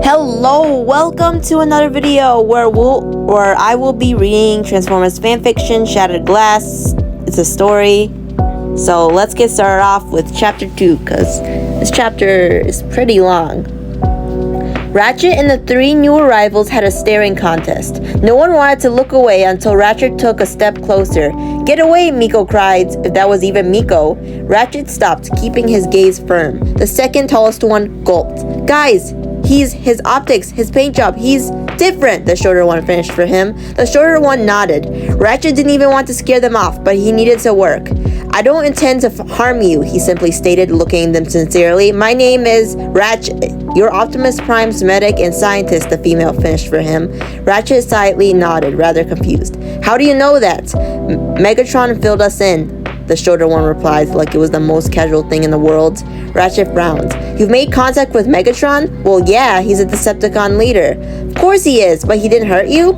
Hello, welcome to another video where I will be reading Transformers Fanfiction, Shattered Glass. It's a story. So let's get started off with chapter 2, because this chapter is pretty long. Ratchet and the three new arrivals had a staring contest. No one wanted to look away until Ratchet took a step closer. "Get away," Miko cried, if that was even Miko. Ratchet stopped, keeping his gaze firm. The second tallest one gulped. "Guys, his optics, his paint job, he's different," the shorter one finished for him. The shorter one nodded. Ratchet didn't even want to scare them off, but he needed to work. "I don't intend to harm you," he simply stated, looking at them sincerely. "My name is Ratchet. You're Optimus Prime's medic and scientist," the female finished for him. Ratchet silently nodded, rather confused. "How do you know that?" "Megatron filled us in," the shorter one replied, like it was the most casual thing in the world. Ratchet frowned. "You've made contact with Megatron?" "Well, yeah, he's a Decepticon leader." "Of course he is, but he didn't hurt you?"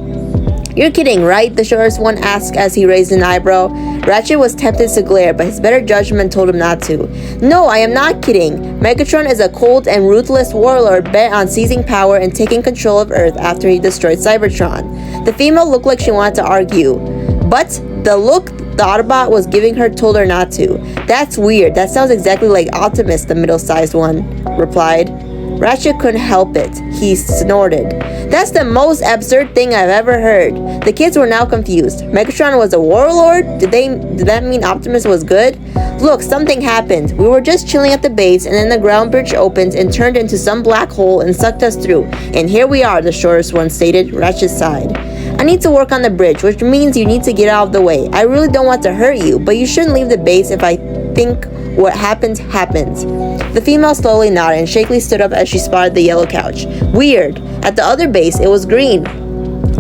"You're kidding, right?" the shortest one asked as he raised an eyebrow. Ratchet was tempted to glare, but his better judgment told him not to. "No, I am not kidding. Megatron is a cold and ruthless warlord bent on seizing power and taking control of Earth after he destroyed Cybertron." The female looked like she wanted to argue, but the look the Autobot was giving her told her not to. "That's weird. That sounds exactly like Optimus," the middle-sized one replied. Ratchet couldn't help it. He snorted. "That's the most absurd thing I've ever heard." The kids were now confused. Megatron was a warlord? Did that mean Optimus was good? "Look, something happened. We were just chilling at the base, and then the ground bridge opened and turned into some black hole and sucked us through. And here we are," the shortest one stated. Ratchet sighed. "I need to work on the bridge, which means you need to get out of the way. I really don't want to hurt you, but you shouldn't leave the base if I think what happens, happens." The female slowly nodded and shakily stood up as she spotted the yellow couch. "Weird. At the other base, it was green."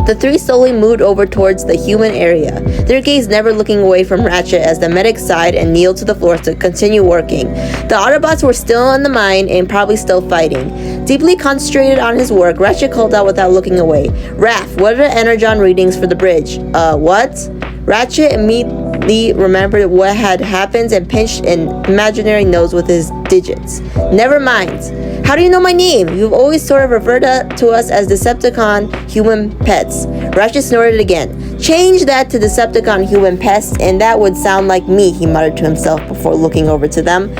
The three slowly moved over towards the human area, their gaze never looking away from Ratchet as the medic sighed and kneeled to the floor to continue working. The Autobots were still in the mine and probably still fighting. Deeply concentrated on his work, Ratchet called out without looking away. "Raph, what are the energon readings for the bridge?" What?" Ratchet immediately remembered what had happened and pinched an imaginary nose with his digits. "Never mind. How do you know my name? You've always sort of referred to us as Decepticon human pets." Ratchet snorted again. "Change that to Decepticon human pests and that would sound like me," he muttered to himself before looking over to them.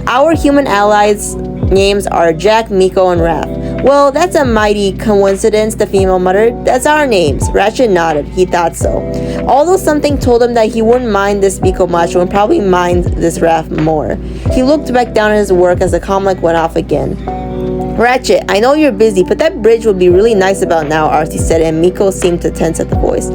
"Our human allies' names are Jack, Miko, and Raph." "Well, that's a mighty coincidence," the female muttered. "That's our names." Ratchet nodded. He thought so. Although something told him that he wouldn't mind this Miko much and would probably mind this Raph more. He looked back down at his work as the comm went off again. "Ratchet, I know you're busy, but that bridge would be really nice about now," RC said, and Miko seemed to tense at the voice.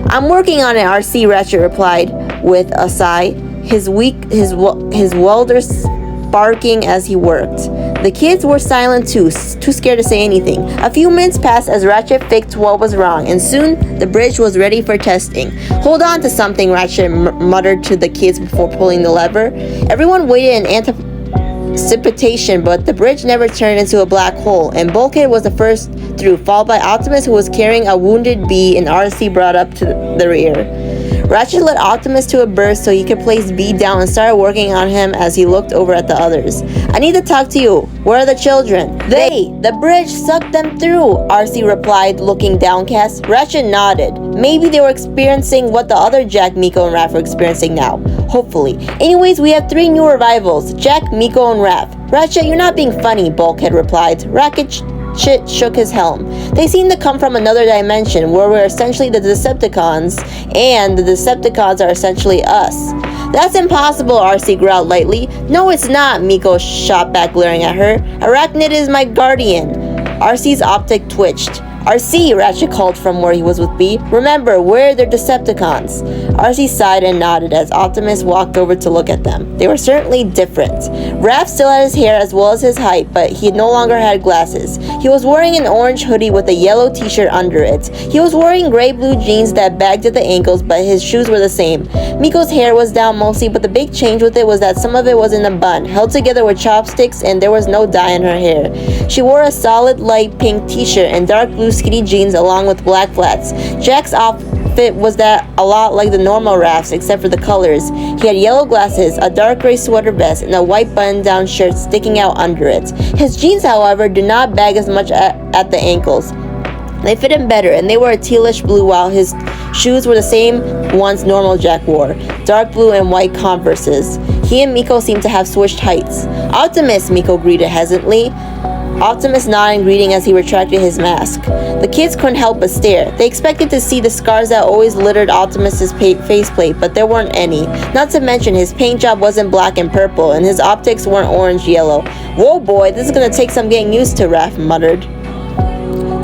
"I'm working on it, RC," Ratchet replied with a sigh, his welder sparking as he worked. The kids were silent too scared to say anything. A few minutes passed as Ratchet fixed what was wrong, and soon the bridge was ready for testing. "Hold on to something," Ratchet muttered to the kids before pulling the lever. Everyone waited in anticipation, but the bridge never turned into a black hole, and Bulkhead was the first through, followed by Optimus, who was carrying a wounded bee, and RC brought up to the rear. Ratchet led Optimus to a burst so he could place B down and started working on him as he looked over at the others. "I need to talk to you. Where are the children?" The bridge sucked them through," RC replied, looking downcast. Ratchet nodded. Maybe they were experiencing what the other Jack, Miko, and Raph were experiencing now. Hopefully. "Anyways, we have three new arrivals. Jack, Miko, and Raph." "Ratchet, you're not being funny," Bulkhead replied. Ratchet shook his helm. "They seem to come from another dimension where we're essentially the Decepticons, and the Decepticons are essentially us." "That's impossible," RC growled lightly. "No, it's not," Miko shot back, glaring at her. "Arachnid is my guardian." RC's optic twitched. "RC," Ratchet called from where he was with B. "Remember, we're the Decepticons." RC sighed and nodded as Optimus walked over to look at them. They were certainly different. Raph still had his hair as well as his height, but he no longer had glasses. He was wearing an orange hoodie with a yellow t-shirt under it. He was wearing gray-blue jeans that bagged at the ankles, but his shoes were the same. Miko's hair was down mostly, but the big change with it was that some of it was in a bun, held together with chopsticks, and there was no dye in her hair. She wore a solid light pink t-shirt and dark blue skinny jeans along with black flats. Jack's outfit outfit was that a lot like the normal Raph's except for the colors. He had yellow glasses, a dark gray sweater vest, and a white button-down shirt sticking out under it. His jeans, however, do not bag as much at the ankles. They fit him better, and they were a tealish blue, while his shoes were the same ones normal Jack wore, dark blue and white Converses. He and Miko seemed to have switched heights. "Optimus," Miko greeted hesitantly. Optimus nodded in greeting as he retracted his mask. The kids couldn't help but stare. They expected to see the scars that always littered Optimus's faceplate, but there weren't any. Not to mention, his paint job wasn't black and purple, and his optics weren't orange-yellow. "Whoa, boy, this is gonna take some getting used to," Raph muttered.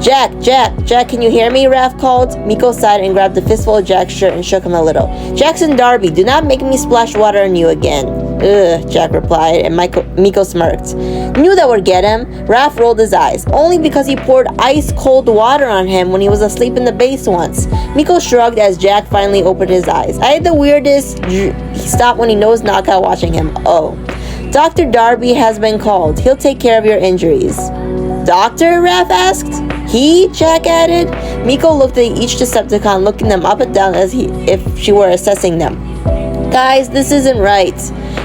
Jack, can you hear me?" Raph called. Miko sighed and grabbed a fistful of Jack's shirt and shook him a little. "Jackson Darby, do not make me splash water on you again." "Ugh," Jack replied, and Miko smirked. "Knew that would get him." Raph rolled his eyes. "Only because he poured ice-cold water on him when he was asleep in the base once." Miko shrugged as Jack finally opened his eyes. "I had the weirdest..." He stopped when he noticed Knockout watching him. "Oh. Dr. Darby has been called. He'll take care of your injuries." "Doctor?" Raph asked. "He?" Jack added. Miko looked at each Decepticon, looking them up and down as if she were assessing them. "Guys, this isn't right."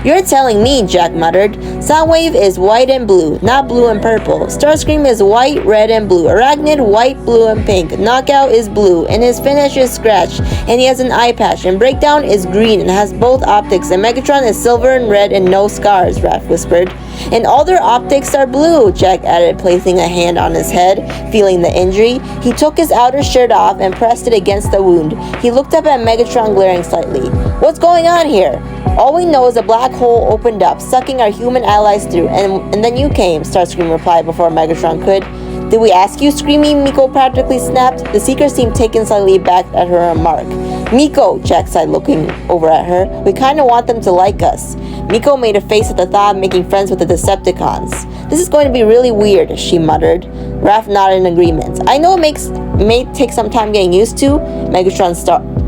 "You're telling me," Jack muttered. "Soundwave is white and blue, not blue and purple. Starscream is white, red, and blue. Arachnid, white, blue, and pink. Knockout is blue, and his finish is scratched, and he has an eye patch. And Breakdown is green and has both optics, and Megatron is silver and red and no scars," Raph whispered. "And all their optics are blue," Jack added, placing a hand on his head, feeling the injury. He took his outer shirt off and pressed it against the wound. He looked up at Megatron, glaring slightly. "What's going on here?" "All we know is a black hole opened up, sucking our human allies through, and then you came," Starscream replied before Megatron could. "Did we ask you?" Screaming, Miko practically snapped. The Seeker seemed taken slightly aback at her remark. "Miko," Jack said, looking over at her, "we kinda want them to like us." Miko made a face at the thought of making friends with the Decepticons. "This is going to be really weird," she muttered. Raph nodded in agreement. "I know it may take some time getting used to," Megatron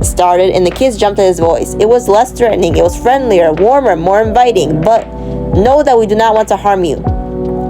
started, and the kids jumped at his voice. "It was less threatening, it was friendlier, warmer, more inviting, but know that we do not want to harm you."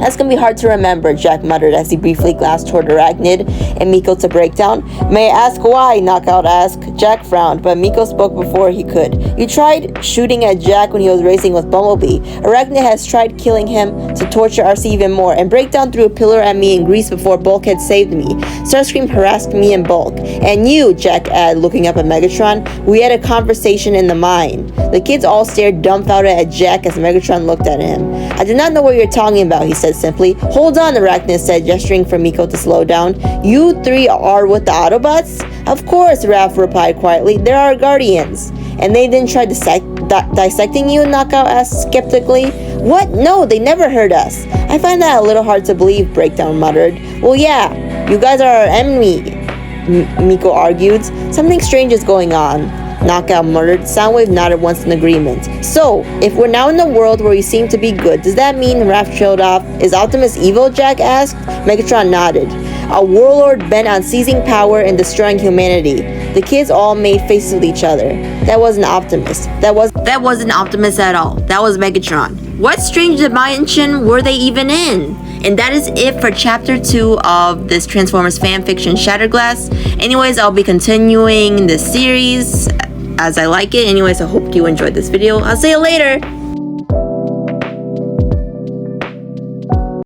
"That's gonna be hard to remember," Jack muttered as he briefly glanced toward Arachnid and Miko to Breakdown. "May I ask why?" Knockout asked. Jack frowned, but Miko spoke before he could. "You tried shooting at Jack when he was racing with Bumblebee. Arachnid has tried killing him to torture RC even more, and Breakdown threw a pillar at me in Greece before Bulk had saved me. Starscream harassed me and Bulk. And you," Jack added, looking up at Megatron, "we had a conversation in the mine." The kids all stared dumbfounded at Jack as Megatron looked at him. "I do not know what you're talking about," he said simply. "Hold on," Arachnid said, gesturing for Miko to slow down. "You three are with the Autobots?" "Of course," Raph replied quietly. "They're our guardians." "And they didn't try dissecting you?" Knockout asked skeptically. "What? No, they never hurt us." "I find that a little hard to believe," Breakdown muttered. "Well, yeah, you guys are our enemy," Miko argued. "Something strange is going on," Knockout muttered. Soundwave nodded once in agreement. "So, if we're now in a world where we seem to be good, does that mean," Raph trailed off, "is Optimus evil?" Jack asked. Megatron nodded. "A warlord bent on seizing power and destroying humanity." The kids all made faces with each other. "That wasn't Optimus. That wasn't Optimus at all. That was Megatron." What strange dimension were they even in? And that is it for chapter 2 of this Transformers fanfiction Shattered Glass. Anyways, I'll be continuing this series as I like it. Anyways, I hope you enjoyed this video. I'll see you later.